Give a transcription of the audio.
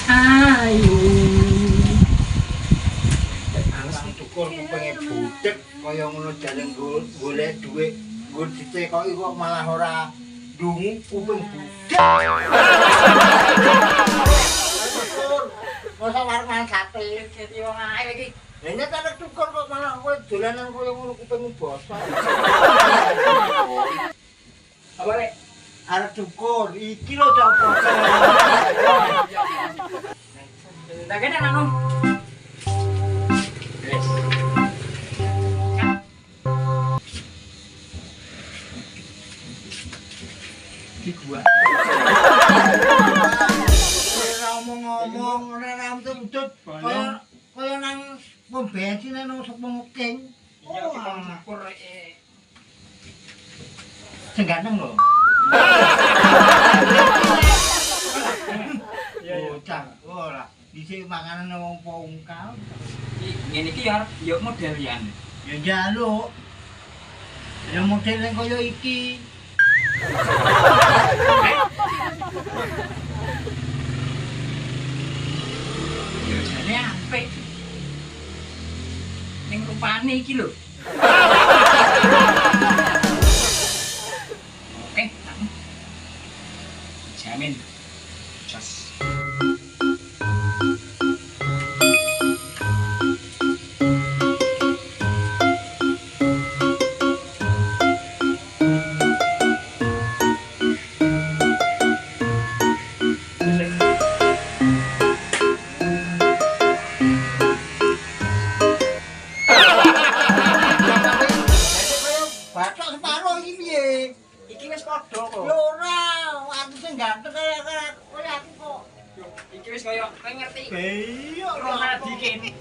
ayu. Anak tukul kupenge budek kaya ngono jalan golek dhuwit nggo ditekoki kok malah ora ndungu kuping budek. Masa warman sate dadi wong ae iki. Lah nek anak tukul kok malah kowe dolanan kaya ngono kupingmu bosok. Apa rek? Arep cukur iki lho copo. Tak kene nang. Wes. Iki gua. Ora omong-omong ora ramtut kaya nang pom bensin nang sepenguking. Iya kita cukur Sing ganteng lho. Bocah ora dhisik manganan wong pungkal. Ngene iki ya model lian. Ya njaluk. Ya model yang kaya iki. Ya jane apik. Ning rupane iki lho. Oke, jamin. Jos. Batok separo iki piye? Iki wis padha kok. Ya ora, aku sing ganteng kaya aku kok. Iki wis kaya kowe ngerti. Iya, Ronaldo kene.